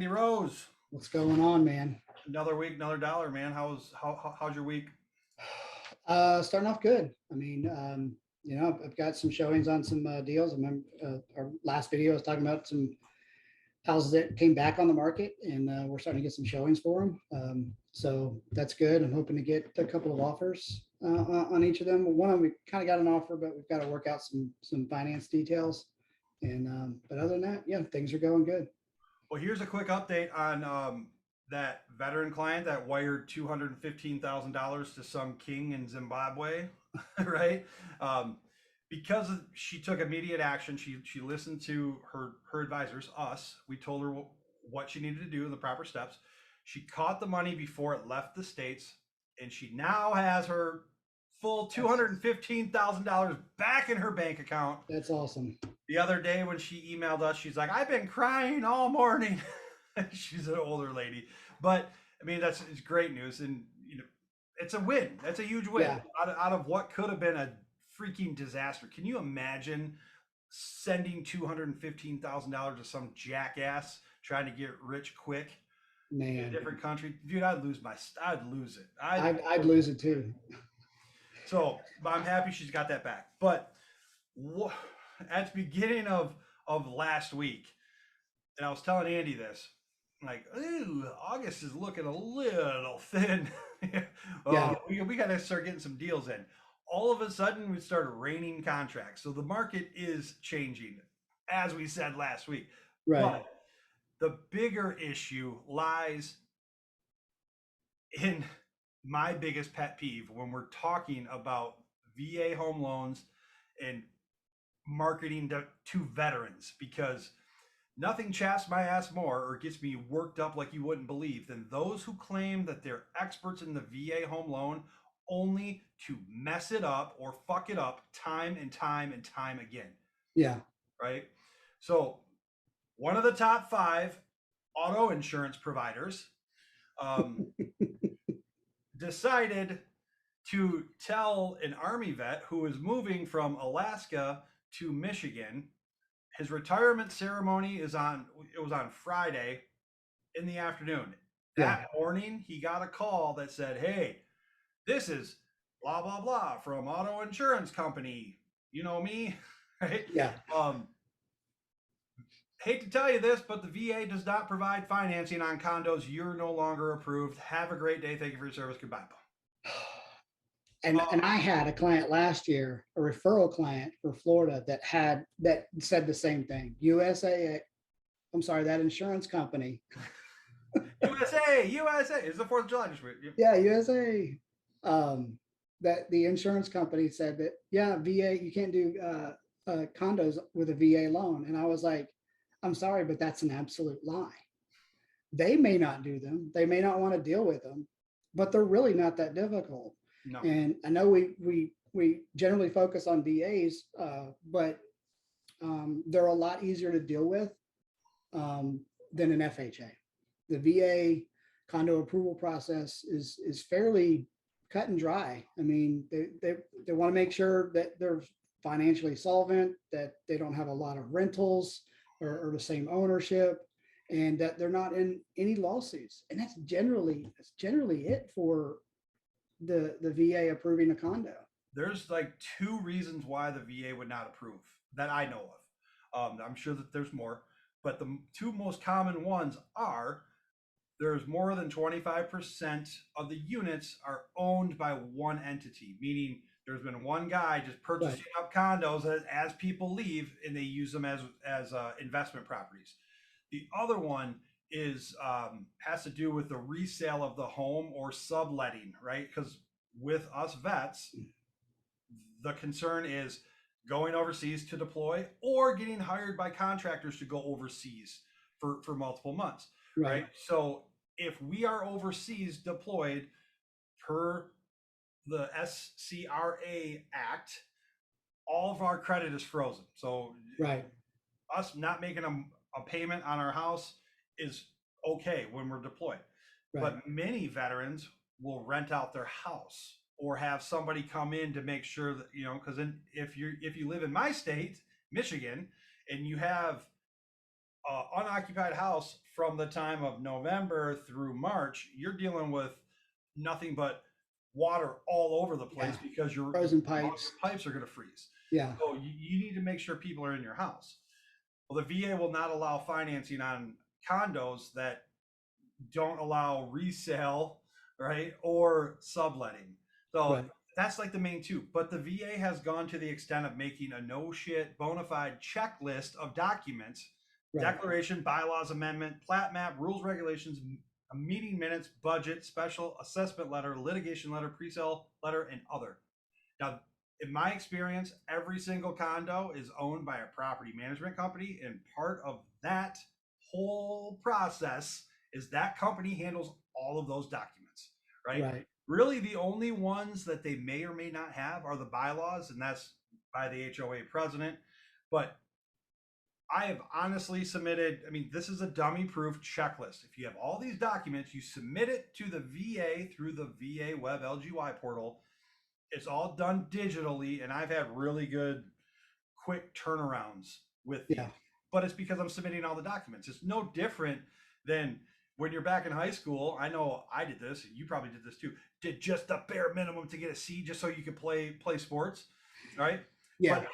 Andy Rose. What's going on, man? Another week, another dollar, man. How's your week? Starting off good. I mean, I've got some showings on some deals. I remember our last video was talking about some houses that came back on the market, and we're starting to get some showings for them. So that's good. I'm hoping to get a couple of offers on each of them. One of them we kind of got an offer, but we've got to work out some finance details. And but other than that, yeah, things are going good. Well, here's a quick update on that veteran client that wired $215,000 to some king in Zimbabwe, right? Because she took immediate action. She listened to her advisors, us. We told her what she needed to do, the proper steps. She caught the money before it left the States, and she now has her full $215,000 back in her bank account. That's awesome. The other day when she emailed us, she's like, I've been crying all morning. She's an older lady, but I mean, it's great news. And, it's a win. That's a huge win. Yeah. Out of what could have been a freaking disaster. Can you imagine sending $215,000 to some jackass trying to get rich quick in a Man, different country? Dude, I'd lose it. I'd lose it too. So I'm happy she's got that back. But at the beginning of last week, and I was telling Andy this, like, ooh, August is looking a little thin. Yeah. We got to start getting some deals in. All of a sudden, we started raining contracts. So the market is changing, as we said last week. Right. But the bigger issue lies in my biggest pet peeve when we're talking about VA home loans and marketing to veterans, because nothing chaps my ass more or gets me worked up like you wouldn't believe than those who claim that they're experts in the VA home loan only to mess it up or fuck it up time and time and time again. Yeah. Right? So one of the top 5 auto insurance providers decided to tell an Army vet who was moving from Alaska to Michigan. His retirement ceremony was on Friday in the afternoon. That morning, he got a call that said, hey, this is blah, blah, blah from auto insurance company. You know me, right? Yeah. Hate to tell you this, but the VA does not provide financing on condos. You're no longer approved. Have a great day. Thank you for your service. Goodbye. And I had a client last year, a referral client for Florida that said the same thing. That insurance company. USA. It's the 4th of July. Yeah, USA. That the insurance company said that, yeah, VA, you can't do condos with a VA loan. And I was like, I'm sorry, but that's an absolute lie. They may not do them. They may not want to deal with them, but they're really not that difficult. No. And I know we generally focus on VAs, but they're a lot easier to deal with than an FHA. The VA condo approval process is fairly cut and dry. I mean, they want to make sure that they're financially solvent, that they don't have a lot of rentals or the same ownership, and that they're not in any lawsuits. And that's generally it for the VA approving a condo. There's like 2 reasons why the VA would not approve that I know of. I'm sure that there's more, but the 2 most common ones are there's more than 25% of the units are owned by one entity, meaning there's been one guy just purchasing up condos as people leave, and they use them as investment properties. The other one is has to do with the resale of the home or subletting, right? Because with us vets, the concern is going overseas to deploy or getting hired by contractors to go overseas for multiple months, right? So if we are overseas deployed per the SCRA Act, all of our credit is frozen. So us not making a payment on our house is okay when we're deployed. But many veterans will rent out their house or have somebody come in to make sure that, because if you live in my state, Michigan, and you have an unoccupied house from the time of November through March, you're dealing with nothing but water all over the place Yeah. because Frozen all your pipes. pipes are going to freeze. Yeah. So you need to make sure people are in your house. Well, the VA will not allow financing on condos that don't allow resale, right, or subletting. So Right. that's like the main two. But the VA has gone to the extent of making a no shit bona fide checklist of documents: Right. declaration, bylaws amendment, plat map, rules, regulations, meeting minutes, budget, special assessment letter, litigation letter, pre-sale letter, and other. Now, in my experience, every single condo is owned by a property management company, and part of that whole process is that company handles all of those documents, right? Right. Really, the only ones that they may or may not have are the bylaws, and that's by the HOA president. But I have honestly submitted, I mean, this is a dummy proof checklist. If you have all these documents, you submit it to the VA through the VA Web LGY portal. It's all done digitally, and I've had really good quick turnarounds with these. Yeah. But it's because I'm submitting all the documents. It's no different than when you're back in high school. I know I did this, you probably did this too. Did just the bare minimum to get a C just so you could play sports, right? Yeah. But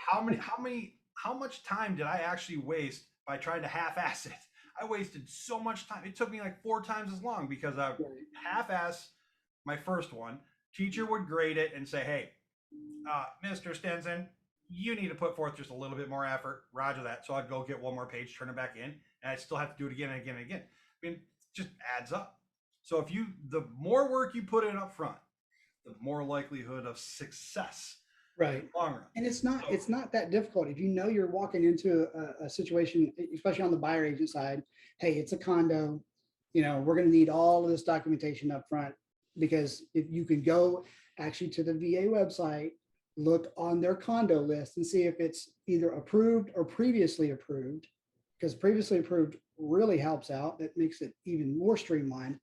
how much time did I actually waste by trying to half-ass it? I wasted so much time. It took me like 4 times as long because I Right. half-ass my first one. Teacher would grade it and say, "Hey, Mr. Stinson, you need to put forth just a little bit more effort." Roger that. So I'd go get one more page, turn it back in, and I'd still have to do it again and again and again. I mean, it just adds up. So the more work you put in up front, the more likelihood of success in Right. the long run. And it's not that difficult. If you know you're walking into a situation, especially on the buyer agent side, hey, it's a condo, we're going to need all of this documentation up front, because if you can go actually to the VA website, look on their condo list and see if it's either approved or previously approved, because previously approved really helps out. That makes it even more streamlined,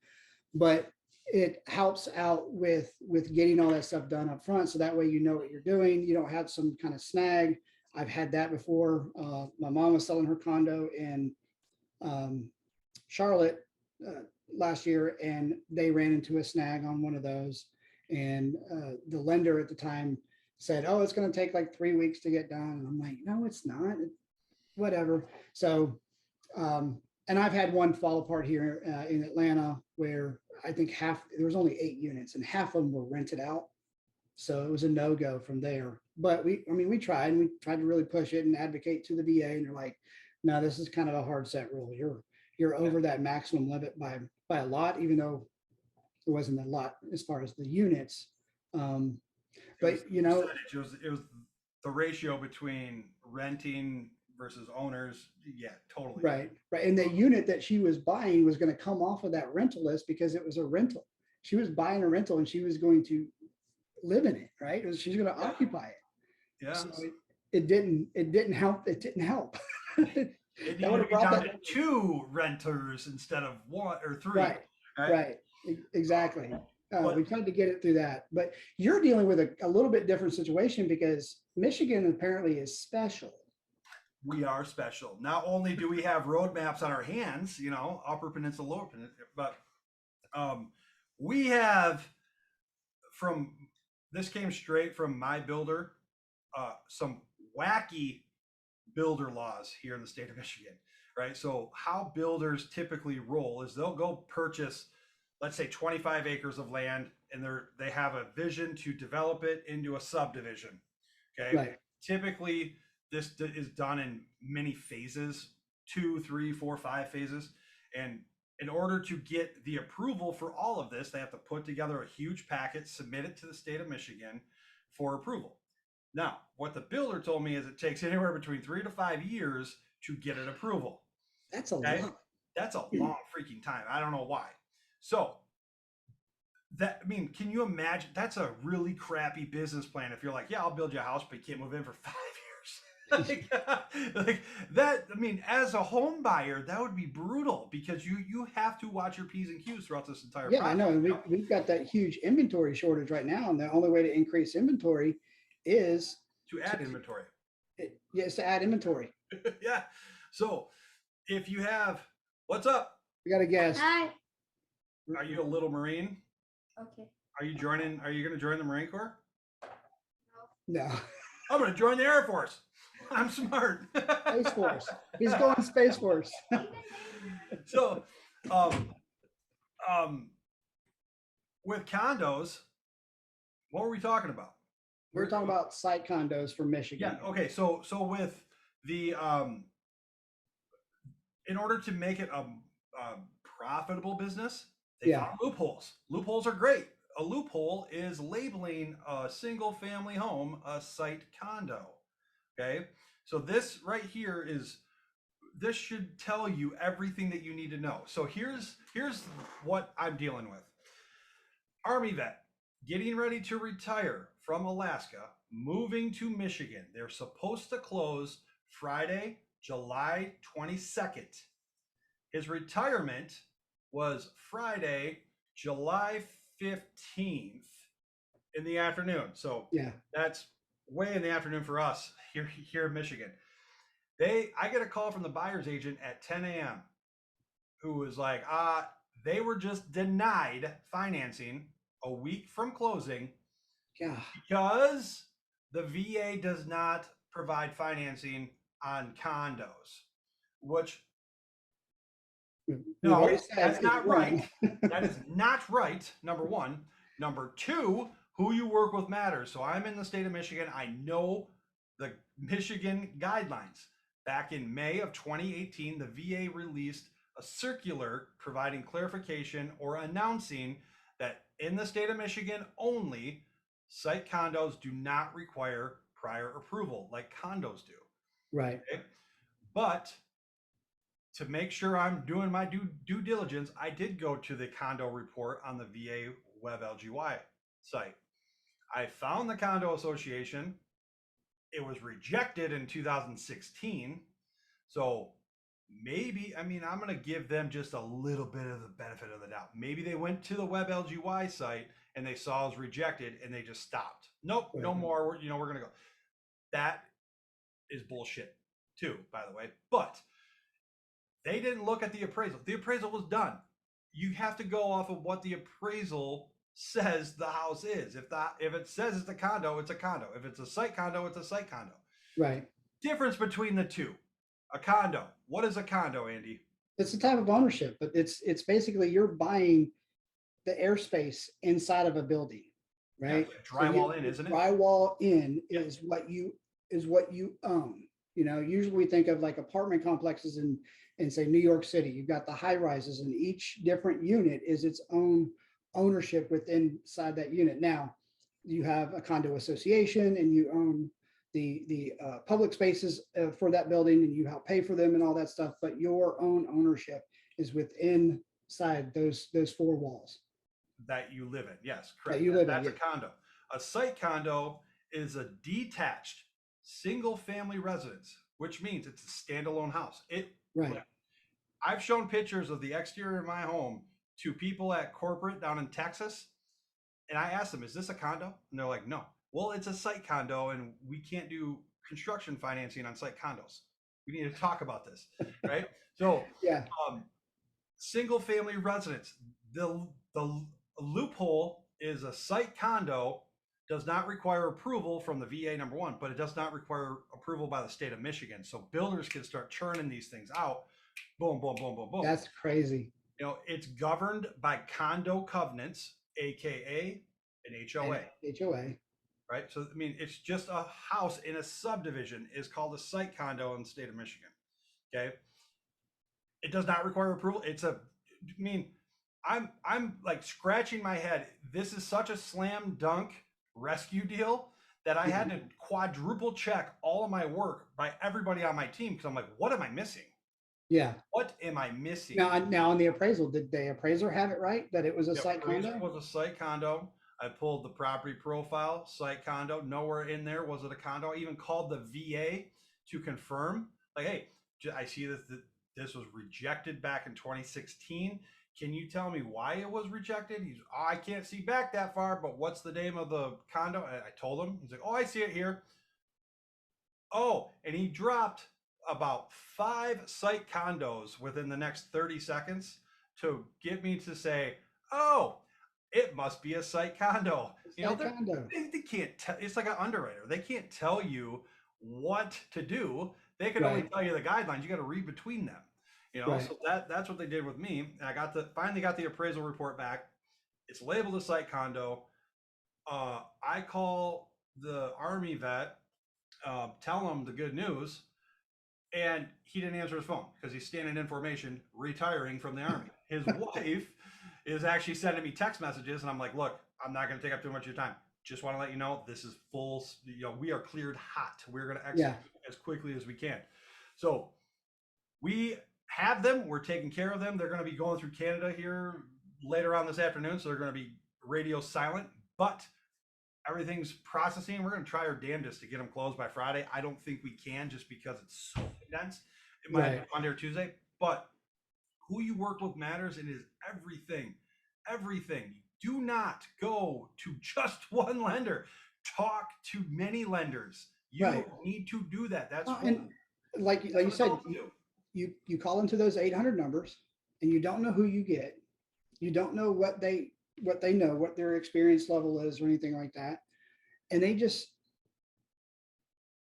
but it helps out with getting all that stuff done up front. So that way, you know what you're doing. You don't have some kind of snag. I've had that before. My mom was selling her condo in Charlotte last year, and they ran into a snag on one of those. And the lender at the time said, "Oh, it's going to take like 3 weeks to get done." And I'm like, "No, it's not. Whatever." So, and I've had one fall apart here in Atlanta where I think there was only 8 units and half of them were rented out. So it was a no-go from there. But we tried, and we tried to really push it and advocate to the VA, and they're like, "No, this is kind of a hard set rule. You're over that maximum limit by a lot, even though it wasn't a lot as far as the units." But it was the ratio between renting versus owners. Yeah, totally. right. And the unit that she was buying was going to come off of that rental list because it was a rental. She was buying a rental and she was going to live in it, right? She's going to occupy it. Yeah. So it didn't help. It didn't help. It needed to be down to 2 renters instead of 1 or 3. Right. Exactly. We tried to get it through that, but you're dealing with a little bit different situation because Michigan apparently is special. We are special. Not only do we have roadmaps on our hands, Upper Peninsula, Lower Peninsula, but we have this came straight from my builder, some wacky builder laws here in the state of Michigan, right? So how builders typically roll is they'll go purchase, let's say, 25 acres of land, and they have a vision to develop it into a subdivision. Okay. Right. Typically, this is done in many phases, 2, 3, 4, 5 phases. And in order to get the approval for all of this, they have to put together a huge packet, submit it to the state of Michigan for approval. Now, what the builder told me is it takes anywhere between 3 to 5 years to get an approval. That's a lot. That's a long freaking time. I don't know why. So can you imagine? That's a really crappy business plan. If you're like, "Yeah, I'll build you a house, but you can't move in for 5 years." like that. I mean, as a home buyer, that would be brutal because you have to watch your P's and Q's throughout this entire process. I know. And we've got that huge inventory shortage right now, and the only way to increase inventory is to add inventory. Yes, to add inventory. Yeah. So if you have, what's up? We got a guest. Hi. Are you a little Marine? Okay. Are you going to join the Marine Corps? No. I'm going to join the Air Force. I'm smart. Space Force. He's going Space Force. So, with condos, what were we talking about? We're talking about site condos for Michigan. Yeah. Okay. So with the in order to make it a profitable business, they found loopholes. Loopholes are great. A loophole is labeling a single family home a site condo. Okay. So this right here this should tell you everything that you need to know. So here's what I'm dealing with. Army vet, getting ready to retire from Alaska, moving to Michigan. They're supposed to close Friday, July 22nd. His retirement was Friday, July 15th in the afternoon. So that's way in the afternoon for us here in Michigan. I get a call from the buyer's agent at 10 a.m. who was like, they were just denied financing a week from closing because the VA does not provide financing on condos, which no, that's not right. That is not right. Number one. Number two, who you work with matters. So I'm in the state of Michigan. I know the Michigan guidelines. Back in May of 2018, the VA released a circular providing clarification or announcing that in the state of Michigan only, site condos do not require prior approval like condos do. Right. Okay? But to make sure I'm doing my due diligence, I did go to the condo report on the VA Web LGY site. I found the condo association. It was rejected in 2016. So maybe, I'm going to give them just a little bit of the benefit of the doubt. Maybe they went to the Web LGY site and they saw it was rejected and they just stopped. Nope, no more. We're going to go. That is bullshit too, by the way. But they didn't look at the appraisal. The appraisal was done. You have to go off of what the appraisal says the house is. If it says it's a condo, it's a condo. If it's a site condo, it's a site condo. Right. Difference between the two. A condo. What is a condo, Andy? It's a type of ownership, but it's basically you're buying the airspace inside of a building, right? Yeah, drywall in, isn't it? Drywall in is what you own. Usually we think of like apartment complexes in say New York City. You've got the high rises, and each different unit is its own ownership within inside that unit. Now you have a condo association, and you own the public spaces for that building, and you help pay for them and all that stuff. But your own ownership is within inside those four walls that you live in. Yes, correct. That's a condo. A site condo is a detached single family residence, which means it's a standalone house. Right. I've shown pictures of the exterior of my home to people at corporate down in Texas, and I asked them, "Is this a condo?" And they're like, "No." Well, it's a site condo, and we can't do construction financing on site condos. We need to talk about this, right? So, single family residence. The loophole is a site condo does not require approval from the VA, number one, but it does not require approval by the state of Michigan. So builders can start churning these things out. Boom, boom, boom, boom, boom. That's crazy. It's governed by condo covenants, AKA an HOA. HOA. Right. So, it's just a house in a subdivision is called a site condo in the state of Michigan. Okay. It does not require approval. I'm like scratching my head. This is such a slam dunk rescue deal that I had to quadruple check all of my work by everybody on my team, because I'm like, what am I missing? Yeah. What am I missing? Now on the appraisal, did the appraiser have it right that it was a site condo? It was a site condo. I pulled the property profile, site condo. Nowhere in there was it a condo. I even called the VA to confirm, like, hey, I see that this was rejected back in 2016. Can you tell me why it was rejected? I can't see back that far, but what's the name of the condo? I told him. He's like, I see it here. Oh, and he dropped about 5 site condos within the next 30 seconds to get me to say, oh, it must be a site condo. It's You know, like condo. they can't tell. It's like an underwriter. They can't tell you what to do. They can only Right, tell you the guidelines. You got to read between them. You know, right, so that's what they did with me. And I finally got the appraisal report back. It's labeled a site condo. I call the Army vet, tell him the good news, and he didn't answer his phone because he's standing in formation, retiring from the Army. His wife is actually sending me text messages, and I'm like, look, I'm not going to take up too much of your time. Just want to let you know this is full. You know, we are cleared hot. We're going to execute yeah, as quickly as we can. So we have them. We're taking care of them. They're going to be going through Canada here later on this afternoon, so they're going to be radio silent. But everything's processing. We're going to try our damnedest to get them closed by Friday. I don't think we can just because it's so condensed. It might be right, Monday or Tuesday, but who you work with matters and is everything. Everything. Do not go to just one lender. Talk to many lenders. You right. need to do that. That's And like that's you what said, adults do. you call into those 800 numbers, and you don't know who you get. You don't know what they know, what their experience level is, or anything like that. And they just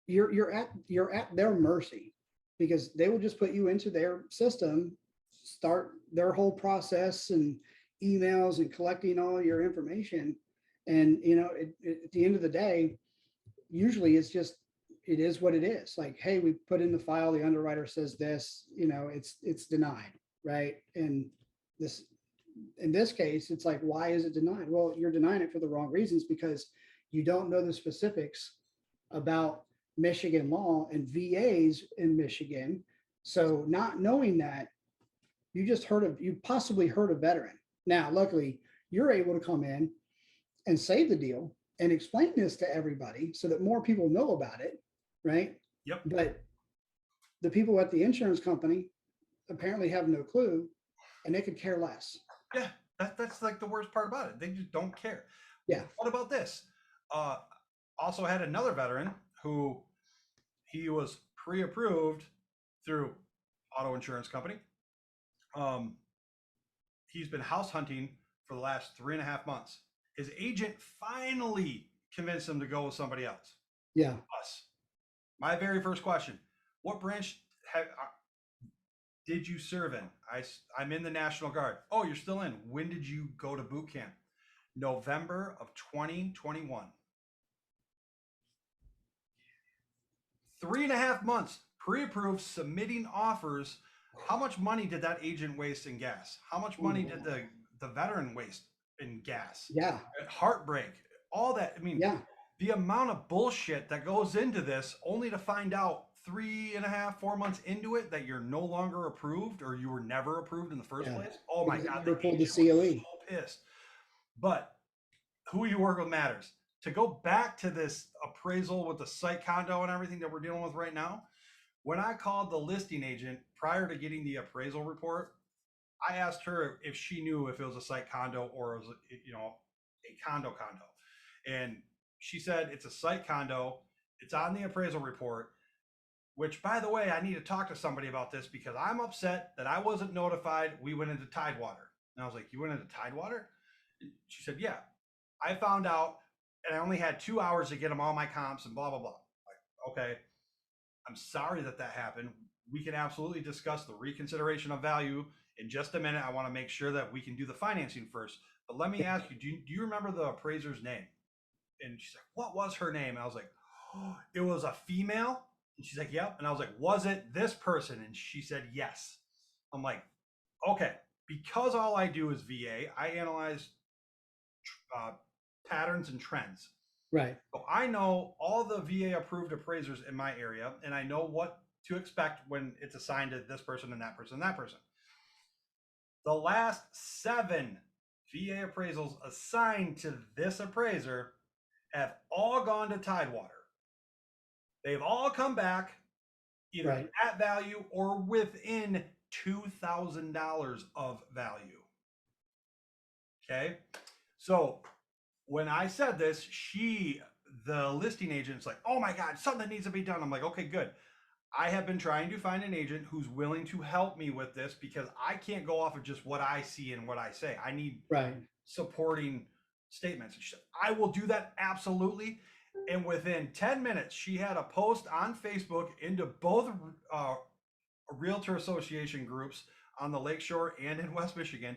you're at their mercy, because they will just put you into their system, start their whole process and emails and collecting all your information. And at the end of the day, usually it is what it is. Like, hey, we put in the file, the underwriter says this, it's denied, right? And this in this case, it's like, why is it denied? Well, you're denying it for the wrong reasons, because you don't know the specifics about Michigan law and VAs in Michigan. So not knowing that, you possibly hurt a veteran. Now, luckily, you're able to come in and save the deal and explain this to everybody so that more people know about it, right? Yep. But the people at the insurance company apparently have no clue, and they could care less. Yeah, that's like the worst part about it. They just don't care. Yeah, What about this? Uh, Also had another veteran who he was pre-approved through auto insurance company. Um, he's been house hunting for the last 3.5 months. His agent finally convinced him to go with somebody else. yeah. Us. My very first question: what branch did you serve in? I'm in the National Guard. Oh, you're still in. When did you go to boot camp? November of 2021. 3.5 months pre-approved, submitting offers. How much money did that agent waste in gas? How much money did the veteran waste in gas? Yeah, Heartbreak, all that. I mean, yeah, the amount of bullshit that goes into this, only to find out 3.5, 4 months into it that you're no longer approved, or you were never approved in the first yeah. place. Oh my Because they God, never the pulled the agent was COE. so pissed. But who you work with matters. To go back to this appraisal with the site condo and everything that we're dealing with right now, when I called the listing agent prior to getting the appraisal report, I asked her if she knew if it was a site condo or it was, a condo, and she said it's a site condo. It's on the appraisal report. Which, by the way, I need to talk to somebody about this because I'm upset that I wasn't notified. We went into Tidewater, and I was like, "You went into Tidewater?" She said, "Yeah." I found out, and I only had 2 hours to get them all my comps and blah blah blah. Like, okay, I'm sorry that happened. We can absolutely discuss the reconsideration of value in just a minute. I want to make sure that we can do the financing first. But let me ask you, do you remember the appraiser's name? And she's like, what was her name? And I was like, oh, it was a female. And she's like, yep. And I was like, was it this person? And she said, yes. I'm like, okay. Because all I do is VA, I analyze uh, patterns and trends. Right. So I know all the VA approved appraisers in my area, and I know what to expect when it's assigned to this person and that person and that person. The last 7 VA appraisals assigned to this appraiser have all gone to Tidewater. They've all come back either Right. at value or within $2,000 of value. Okay. So when I said this, the listing agent's like, oh my God, something needs to be done. I'm like, okay, good. I have been trying to find an agent who's willing to help me with this because I can't go off of just what I see and what I say. I need Right. supporting statements. And she said, I will do that absolutely. And within 10 minutes, she had a post on Facebook into both realtor association groups on the Lakeshore and in West Michigan,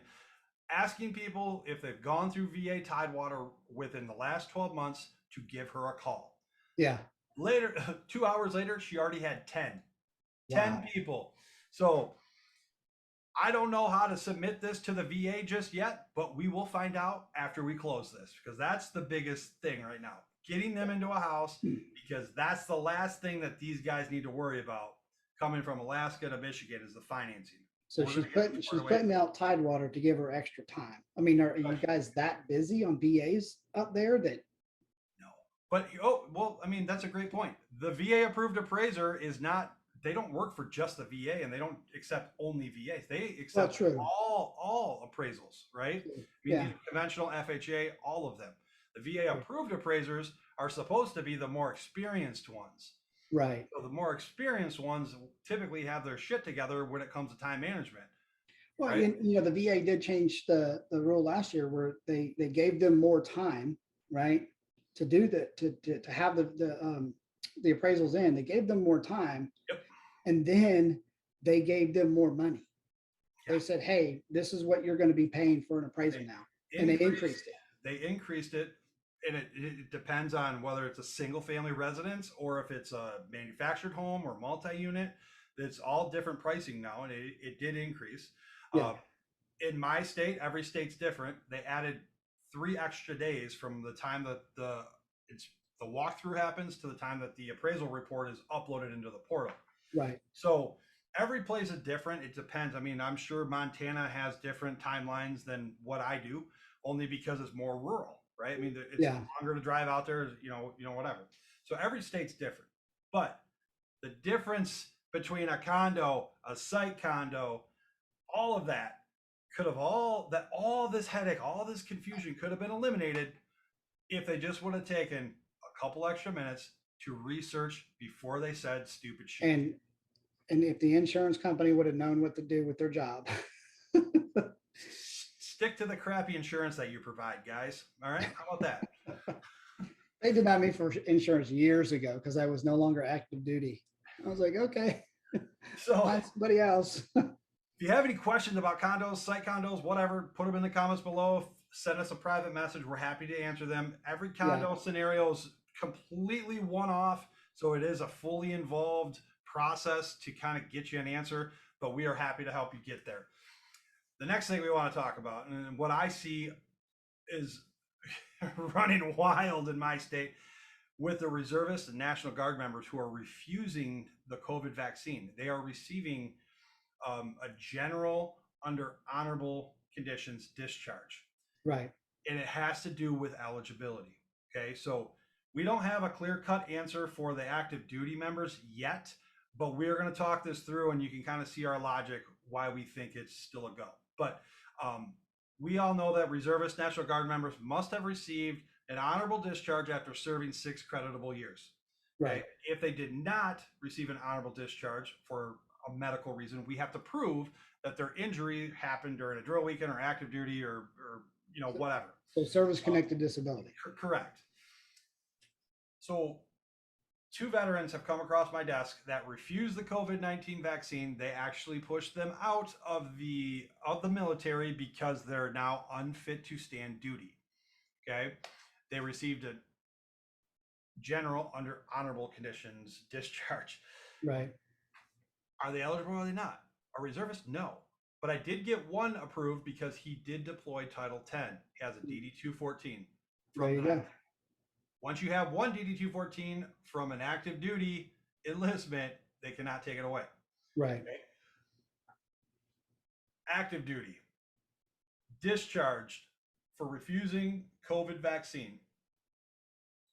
asking people if they've gone through VA Tidewater within the last 12 months to give her a call. Yeah. Later, 2 hours later, she already had 10 Wow. people. So I don't know how to submit this to the VA just yet, but we will find out after we close this, because that's the biggest thing right now. Getting them into a house, because that's the last thing that these guys need to worry about coming from Alaska to Michigan is the financing. So We're she's gonna get them putting squared she's away. putting out Tidewater to give her extra time. I mean, are you guys that busy on VAs up there that No. But oh well, I mean that's a great point. The VA approved appraiser is not. They don't work for just the VA, and they don't accept only VAs. They well accept true. all appraisals, right? I mean, Yeah. these conventional FHA, all of them. The VA approved appraisers are supposed to be the more experienced ones. Right. So the more experienced ones typically have their shit together when it comes to time management, Well, right? the VA did change the rule last year where they gave them more time, right, to do to have the appraisals in. They gave them more time, Yep. and then they gave them more money. Yeah. They said, "Hey, this is what you're going to be paying for an appraisal now," and they increased it. They increased it, and it depends on whether it's a single family residence or if it's a manufactured home or multi-unit. It's all different pricing now, and it did increase. Yeah. In my state, every state's different. They added 3 extra days from the time that the walkthrough happens to the time that the appraisal report is uploaded into the portal. Right. So every place is different. It depends. I mean, I'm sure Montana has different timelines than what I do, only because it's more rural, right? I mean, it's Yeah. longer to drive out there, whatever. So every state's different. But the difference between a condo, a site condo, all of that could have all this headache, all this confusion could have been eliminated if they just would have taken a couple extra minutes to research before they said stupid shit. And if the insurance company would have known what to do with their job. Stick to the crappy insurance that you provide, guys. All right, how about that? They denied me for insurance years ago because I was no longer active duty. I was like, okay, So find somebody else. if you have any questions about condos, site condos, whatever, put them in the comments below. Send us a private message. We're happy to answer them. Every condo scenario is completely one-off, so it is a fully involved process to kind of get you an answer, but we are happy to help you get there. The next thing we want to talk about, and what I see is running wild in my state with the reservists and National Guard members who are refusing the COVID vaccine. They are receiving a general under honorable conditions discharge. Right. And it has to do with eligibility. Okay, so we don't have a clear-cut answer for the active duty members yet, but we're going to talk this through, and you can kind of see our logic why we think it's still a go. But we all know that reservist National Guard members must have received an honorable discharge after serving 6 creditable years. Okay? Right. If they did not receive an honorable discharge for a medical reason, we have to prove that their injury happened during a drill weekend or active duty or whatever. So service-connected disability. Correct. So 2 veterans have come across my desk that refuse the COVID-19 vaccine. They actually pushed them out of the military because they're now unfit to stand duty. Okay. They received a general under honorable conditions discharge. Right. Are they eligible or are they not? A reservist? No. But I did get one approved because he did deploy Title 10. He has a DD-214. There you go. Once you have one DD-214 from an active duty enlistment, they cannot take it away. Right. Okay? Active duty, discharged for refusing COVID vaccine.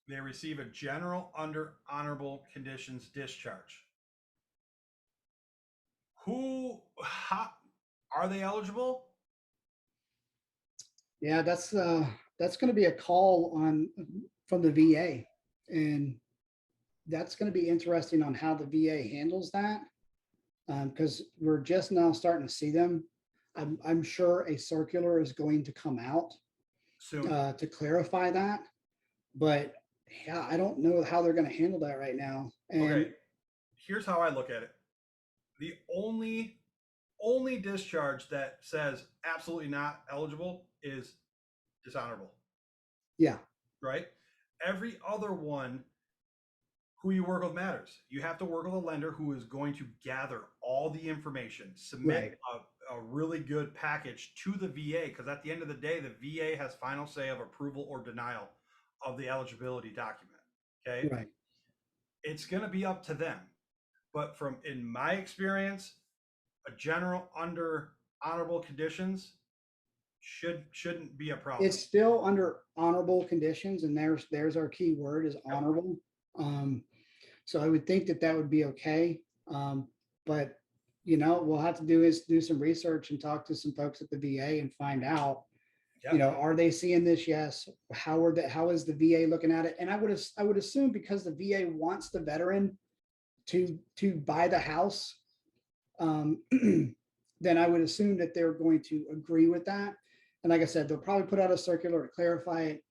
They receive a general under honorable conditions discharge. Are they eligible? Yeah, that's going to be a call from the VA, and that's going to be interesting on how the VA handles that. Because we're just now starting to see them. I'm sure a circular is going to come out Soon. to clarify that. But yeah, I don't know how they're going to handle that right now. And Okay, here's how I look at it. The only discharge that says absolutely not eligible is dishonorable, yeah, right? Every other one, who you work with matters. You have to work with a lender who is going to gather all the information, right, submit a really good package to the VA, because at the end of the day, the VA has final say of approval or denial of the eligibility document. Okay. right. It's going to be up to them. But from in my experience, a general under honorable conditions shouldn't be a problem. It's still under honorable conditions, and there's our key word is Yep. honorable. So I would think that that would be okay. But we'll have to do some research and talk to some folks at the VA and find out, Yep. are they seeing this? Yes. How is the VA looking at it? And I would assume because the VA wants the veteran to buy the house, then I would assume that they're going to agree with that. And like I said, they'll probably put out a circular to clarify it.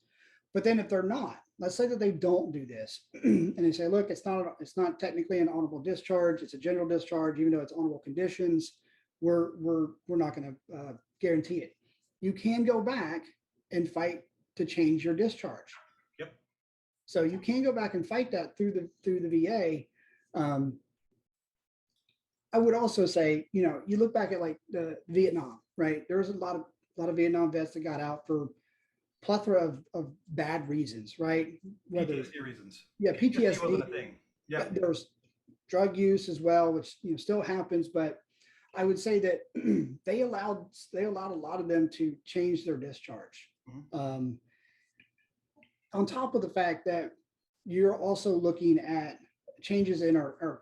But then if they're not, let's say that they don't do this and they say, look, it's not technically an honorable discharge, it's a general discharge, even though it's honorable conditions, we're not going to guarantee it. You can go back and fight to change your discharge. Yep. So you can go back and fight that through the VA. I would also say, you look back at like the Vietnam, right? There was a lot of Vietnam vets that got out for plethora of bad reasons, right? Whether PTSD reasons. yeah, PTSD PTSD, wasn't a thing. Yeah. there's drug use as well, which still happens. But I would say that they allowed a lot of them to change their discharge. Mhm. On top of the fact that you're also looking at changes in our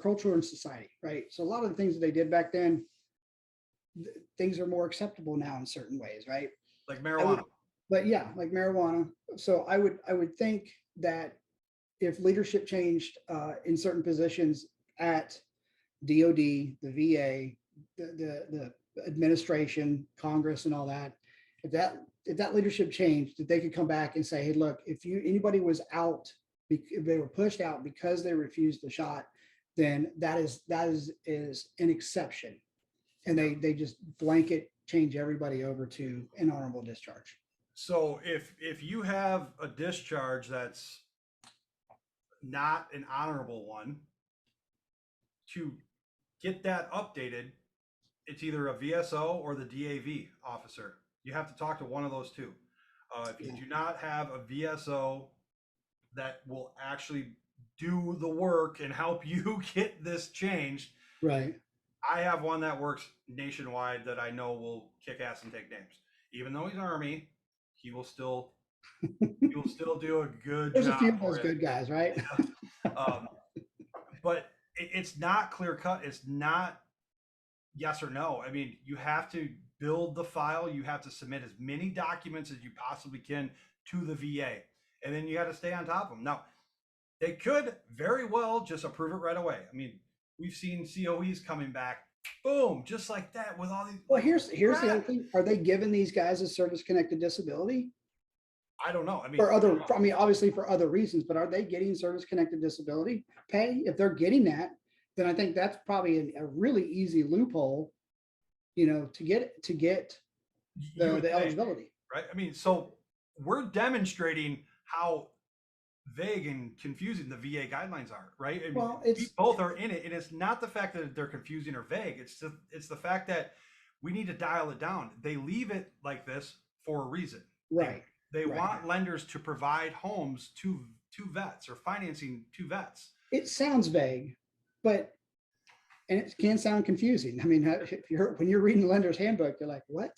culture and society, right? So a lot of the things that they did back then, things are more acceptable now in certain ways, right? Like I would, marijuana. but yeah, like marijuana. So I would think that if leadership changed in certain positions at DOD, the VA, the administration, Congress, and all that, if that leadership changed, that they could come back and say, hey, look, if anybody was out, if they were pushed out because they refused the shot, then that is an exception, and they just blanket change everybody over to an honorable discharge. So if you have a discharge that's not an honorable one, to get that updated, it's either a VSO or the DAV officer. You have to talk to one of those two. If you Yeah. do not have a VSO that will actually do the work and help you get this changed, Right. I have one that works nationwide that I know will kick ass and take names. Even though he's Army, he will still do a good There's a job few of for those you. good guys, right? Um, but it's not clear cut. It's not yes or no. I mean, you have to build the file. You have to submit as many documents as you possibly can to the VA, and then you got to stay on top of them. Now, they could very well just approve it right away. I mean, we've seen COEs coming back, boom, just like that with all these. Well, Like, here's the other thing. Are they giving these guys a service connected disability I don't know. I mean, for other, I mean, obviously for other reasons, but are they getting service connected disability pay? If they're getting that, then I think that's probably a really easy loophole, to get you would the think, eligibility. right? I mean, so we're demonstrating how vague and confusing the VA guidelines are, right? I mean, Well, we both are in it, and it's not the fact that they're confusing or vague. It's the fact that we need to dial it down. They leave it like this for a reason. right, They right. want lenders to provide homes to vets or financing to vets. It sounds vague, but and it can sound confusing. I mean, when you're reading the lender's handbook, you're like, what?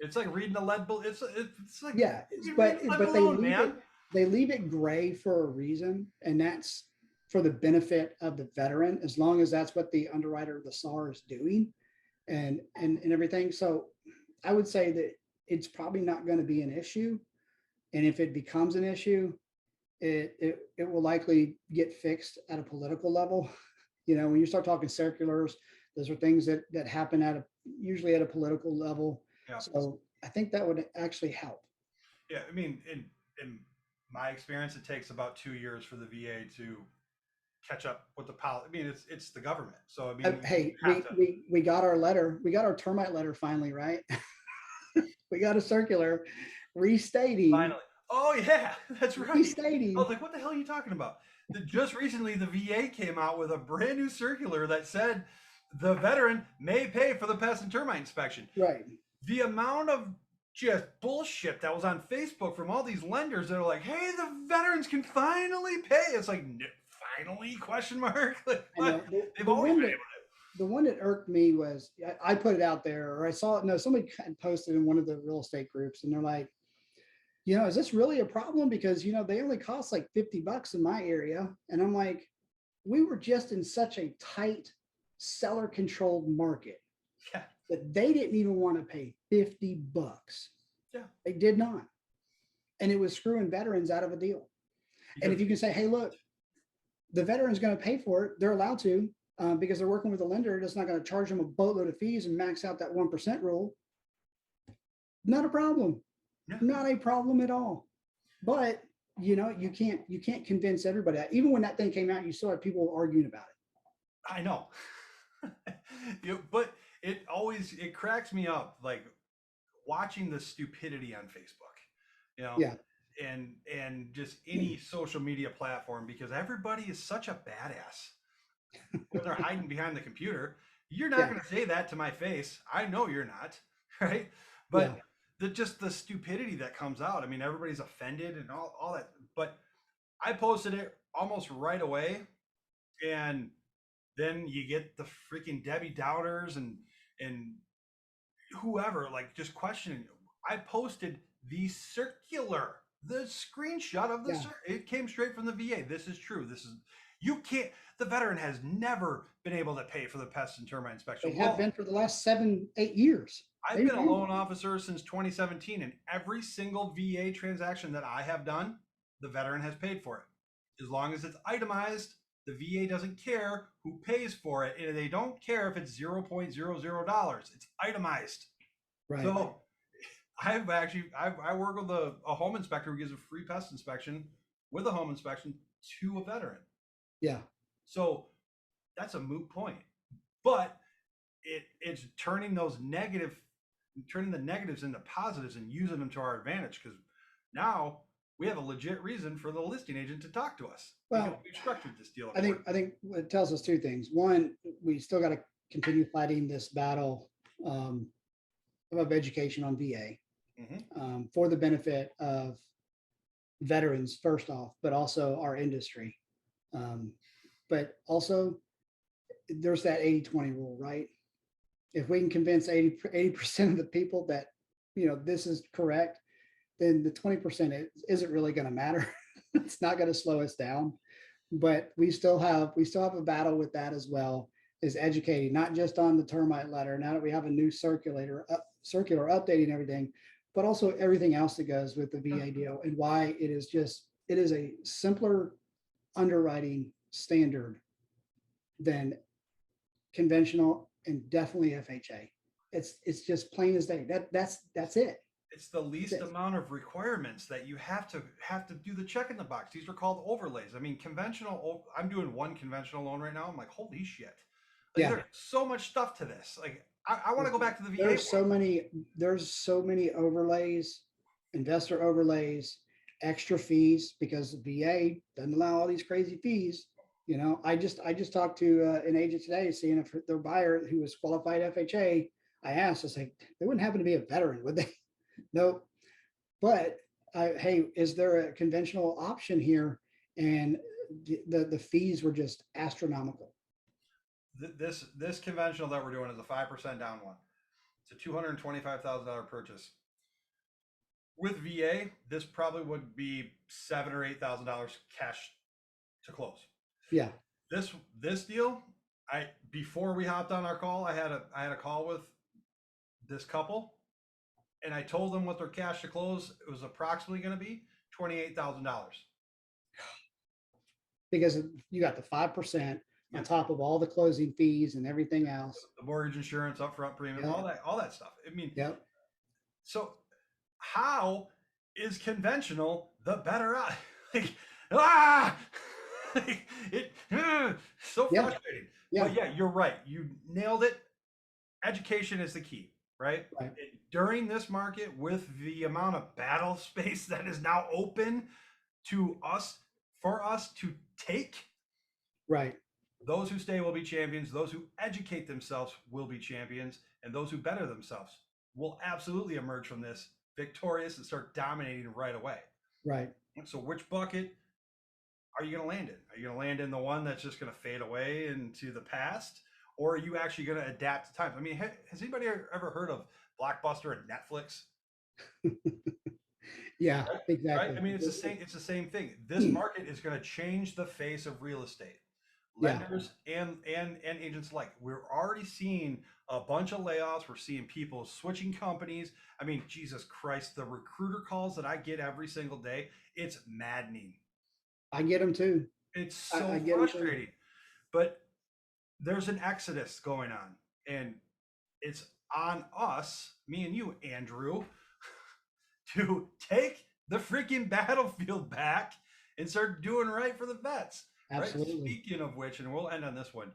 It's like reading a lead balloon. It's like Yeah, you but read a lead but balloon, man. they leave it gray for a reason, and that's for the benefit of the veteran, as long as that's what the underwriter, the SAR, is doing, and everything. So I would say that it's probably not going to be an issue, and if it becomes an issue, it will likely get fixed at a political level. You know, when you start talking circulars, those are things that happen usually at a political level. Yeah. So I think that would actually help. Yeah. I mean, in my experience, it takes about 2 years for the VA to catch up with the policy. I mean, it's the government. So I mean, Hey, you have to we got our letter. We got our termite letter finally, right? We got a circular restating finally. Oh yeah, that's right. I was restating. like, what the hell are you talking about? Just recently, the VA came out with a brand new circular that said the veteran may pay for the pest and termite inspection. Right. The amount of just bullshit that was on Facebook from all these lenders that are like, "Hey, the veterans can finally pay." It's like, finally? Question mark. Like, I know they've always been able to. the one that irked me was I put it out there, or I saw it. No, somebody had posted in one of the real estate groups, and they're like, is this really a problem? Because they only cost like $50 in my area, and I'm like, we were just in such a tight seller controlled market Yeah, that they didn't even want to pay $50. yeah. They did not, and it was screwing veterans out of a deal. And if you can say, hey, look, the veteran's going to pay for it, they're allowed to, because they're working with a lender that's not going to charge them a boatload of fees and max out that 1% rule. Not a problem. Yeah. Not a problem at all. But you can't convince everybody. Even when that thing came out, you still had people arguing about it. I know. But it cracks me up, like watching the stupidity on Facebook, Yeah. and just any social media platform, because everybody is such a badass when they're hiding behind the computer. You're not going to say that to my face. I know you're not, right? But just the stupidity that comes out. I mean, everybody's offended and all that. But I posted it almost right away, and then you get the freaking Debbie Downers and whoever, like, just questioning. I posted the circular, the screenshot of the it came straight from the VA. This is true. You can't. The veteran has never been able to pay for the pest and termite inspection. They have been for the last 7-8 years. I've been a loan officer since 2017, and every single VA transaction that I have done, the veteran has paid for it. As long as it's itemized, the VA doesn't care who pays for it, and they don't care if it's $0.00. It's itemized. Right. So I work with a home inspector who gives a free pest inspection with a home inspection to a veteran. Yeah. So that's a moot point. But it's turning the negatives into positives and using them to our advantage, because now we have a legit reason for the listing agent to talk to us. Well, we've structured this deal. I think it tells us two things. One, we still got to continue fighting this battle of education on VA for the benefit of veterans, first off, but also our industry. But also, there's that 80-20 rule, right? If we can convince 80% of the people that, this is correct, then the 20% isn't really going to matter. It's not going to slow us down. But we still have a battle with that as well, is educating, not just on the termite letter, now that we have a new circular updating everything, but also everything else that goes with the VA deal, and why it is a simpler underwriting standard than conventional, and definitely FHA. It's just plain as day. That's it. It's the least amount of requirements that you have to do the check in the box. These are called overlays. I mean, conventional. I'm doing one conventional loan right now. I'm like, holy shit! Like, there's so much stuff to this. Like, I want to go back to the VA. There's so many overlays, investor overlays, extra fees, because the VA doesn't allow all these crazy fees. I just talked to an agent today, seeing if their buyer who was qualified FHA. I asked, I said, they wouldn't happen to be a veteran, would they? Nope. But hey, is there a conventional option here? And the fees were just astronomical. This conventional that we're doing is a 5% down one. It's a $225,000 purchase. With VA, this probably would be $7,000 or $8,000 cash to close. Yeah. This deal, before we hopped on our call, I had a call with this couple, and I told them what their cash to close it was approximately going to be $28,000. because you got the 5% on top of all the closing fees and everything else. The mortgage insurance, upfront premium, Yep. all that stuff. I mean, Yep. so how is conventional the better out? Like, ah, so Yeah. frustrating. Yeah. But yeah, you're right. You nailed it. Education is the key, right? Right. During this market, with the amount of battle space that is now open to us, for us to take, Right. those who stay will be champions. Those who educate themselves will be champions. And those who better themselves will absolutely emerge from this victorious and start dominating right away. Right. So which bucket are you going to land in? Are you going to land in the one that's just going to fade away into the past? Or are you actually going to adapt to times? I mean, has anybody ever heard of Blockbuster and Netflix? Yeah, Right? exactly. Right? I mean, it's the same thing. This market is going to change the face of real estate. Lenders and agents alike. We're already seeing a bunch of layoffs. We're seeing people switching companies. I mean, Jesus Christ, the recruiter calls that I get every single day, it's maddening. I get them too. It's so I get 'em too. frustrating. But there's an exodus going on, and it's on us, me and you, Andrew, to take the freaking battlefield back and start doing right for the vets. Absolutely. Right? Speaking of which, and we'll end on this one.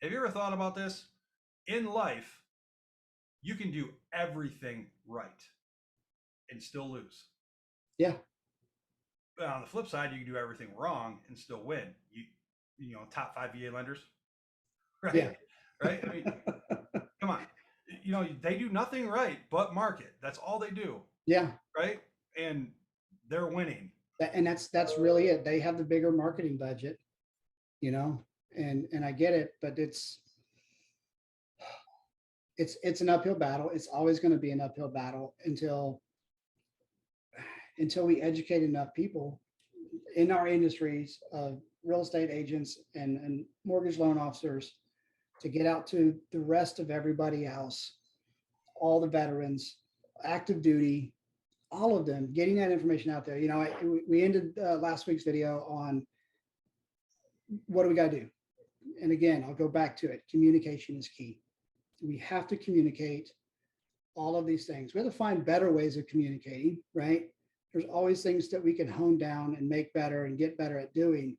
Have you ever thought about this? In life, you can do everything right and still lose. Yeah. But on the flip side, you can do everything wrong and still win. You know, top 5 VA lenders, right? Yeah. Right. I mean, come on. You know, they do nothing right but market. That's all they do. Yeah. Right. And they're winning. And that's really it. They have the bigger marketing budget, you know, and I get it, but it's an uphill battle. It's always going to be an uphill battle until we educate enough people in our industries of real estate agents and mortgage loan officers to get out to the rest of everybody else, all the veterans, active duty, all of them, getting that information out there. You know, we ended last week's video on what do we got to do? And again, I'll go back to it. Communication is key. We have to communicate all of these things. We have to find better ways of communicating, right? There's always things that we can hone down and make better and get better at doing.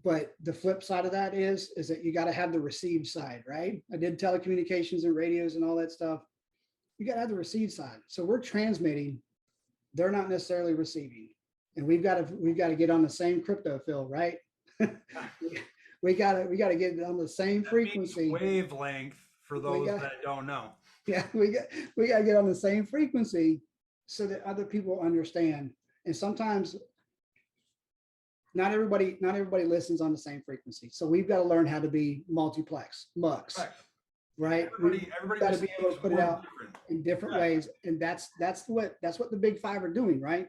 But the flip side of that is that you got to have the receive side, right? I did telecommunications and radios and all that stuff. You got to have the receive side. So we're transmitting, they're not necessarily receiving. And we've got to get on the same crypto field, right? we got to get on the same frequency. Wavelength for those that don't know. Yeah, we got to get on the same frequency so that other people understand. And sometimes not everybody listens on the same frequency. So we've got to learn how to be multiplex, mux, right? Everybody got to be able to put it out in different ways. And that's what the big five are doing, right?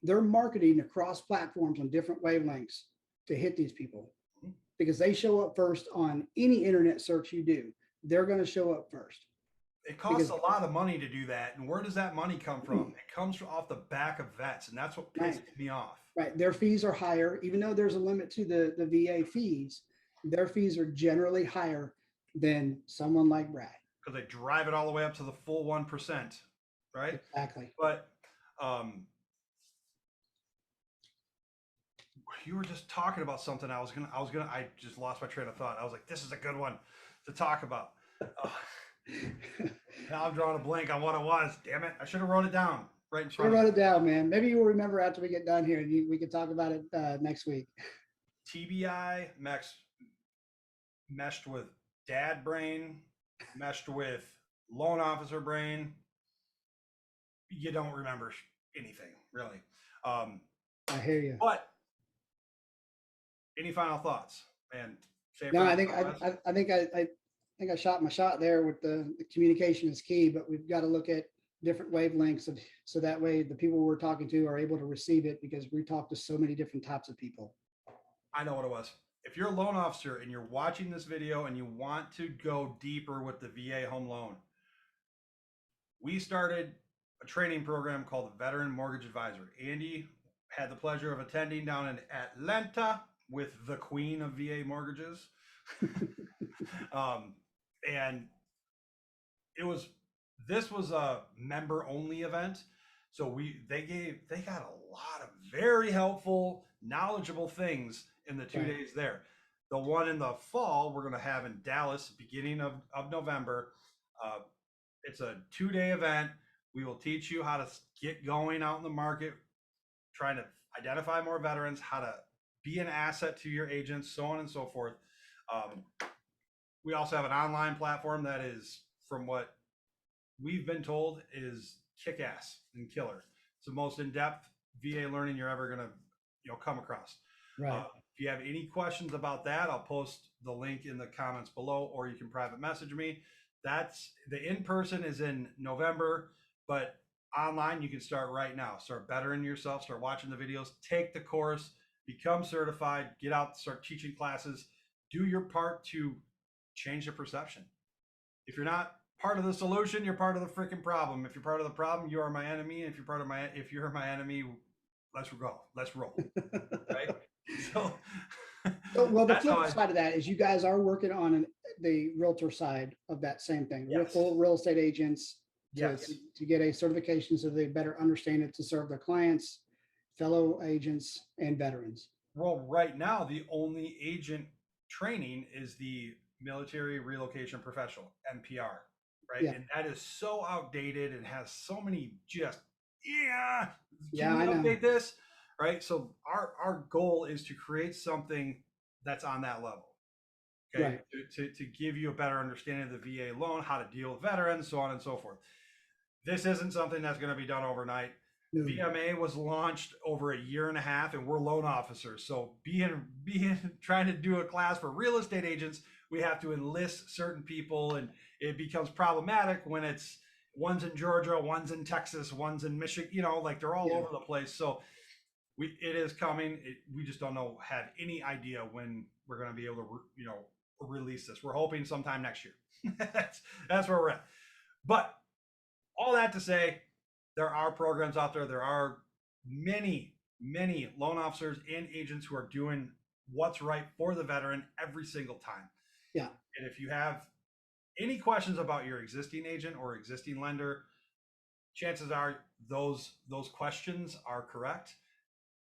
They're marketing across platforms on different wavelengths to hit these people because they show up first on any internet search you do. They're going to show up first. It costs a lot of money to do that. And where does that money come from? It comes off the back of vets. And that's what pisses me off. Right. Their fees are higher, even though there's a limit to the VA fees. Their fees are generally higher than someone like Brad. Because they drive it all the way up to the full 1%. Right. Exactly. But you were just talking about something. I just lost my train of thought. I was like, this is a good one to talk about. Now I'm drawing a blank on what it was. Damn it. I should have wrote it down right in front of me. Wrote it down, man. Maybe you'll remember after we get done here and we can talk about it next week. TBI meshed with dad brain, meshed with loan officer brain. You don't remember anything, really. I hear you. But any final thoughts? And no, I think I shot my shot there with the communication is key, but we've got to look at different wavelengths so that way the people we're talking to are able to receive it because we talk to so many different types of people. I know what it was. If you're a loan officer and you're watching this video and you want to go deeper with the VA home loan, we started a training program called the Veteran Mortgage Advisor. Andy had the pleasure of attending down in Atlanta with the queen of VA mortgages. And this was a member only event. So they got a lot of very helpful, knowledgeable things in the 2 days there. The one in the fall we're going to have in Dallas, beginning of November. It's a 2-day event. We will teach you how to get going out in the market, trying to identify more veterans, how to be an asset to your agents, so on and so forth. We also have an online platform that is, from what we've been told, is kick-ass and killer. It's the most in-depth VA learning you're ever going to come across. Right. If you have any questions about that, I'll post the link in the comments below, or you can private message me. That's the in-person is in November, but online you can start right now. Start bettering yourself, start watching the videos, take the course, become certified, get out, start teaching classes, do your part to change the perception. If you're not part of the solution, you're part of the freaking problem. If you're part of the problem, you are my enemy. If you're my enemy, let's roll. Right? So well, the flip side of that is you guys are working on the realtor side of that same thing. Yes. Real estate agents yes. to get a certification so they better understand it to serve their clients, fellow agents, and veterans. Well, right now, the only agent training is the military relocation professional, MPR, right? Yeah. And that is so outdated and has so many just, can we update this? Right. So our goal is to create something that's on that level. Okay. Right. To give you a better understanding of the VA loan, how to deal with veterans, so on and so forth. This isn't something that's going to be done overnight. No. VMA was launched over 1.5 years, and we're loan officers. So trying to do a class for real estate agents, we have to enlist certain people, and it becomes problematic when it's one's in Georgia, one's in Texas, one's in Michigan, like they're all over the place. So it is coming. We just don't have any idea when we're going to be able to, release this. We're hoping sometime next year. that's where we're at. But all that to say, there are programs out there. There are many, many loan officers and agents who are doing what's right for the veteran every single time. Yeah. And if you have any questions about your existing agent or existing lender, chances are those questions are correct.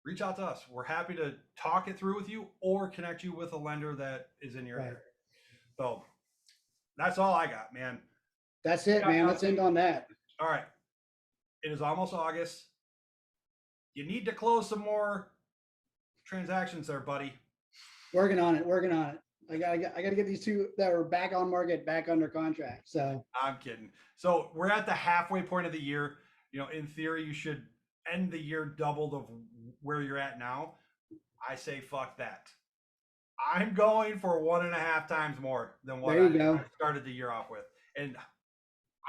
Reach out to us. We're happy to talk it through with you or connect you with a lender that is in your area. So that's all I got, man. That's it, man. Let's end on that. All right. It is almost August. You need to close some more transactions there, buddy. Working on it. I gotta get these two that are back on market, back under contract. So I'm kidding. So we're at the halfway point of the year. In theory, you should end the year doubled of where you're at now. I say fuck that. I'm going for 1.5 times more than what I started the year off with. And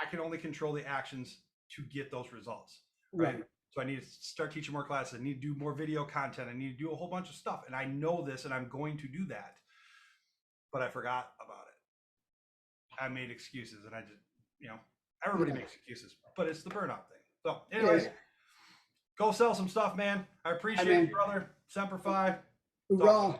I can only control the actions to get those results. Right. So I need to start teaching more classes. I need to do more video content. I need to do a whole bunch of stuff. And I know this, and I'm going to do that. But I forgot about it. I made excuses, and I just, everybody makes excuses, but it's the burnout thing. So anyways, go sell some stuff, man. I appreciate you, brother. Semper Fi. Hoorah.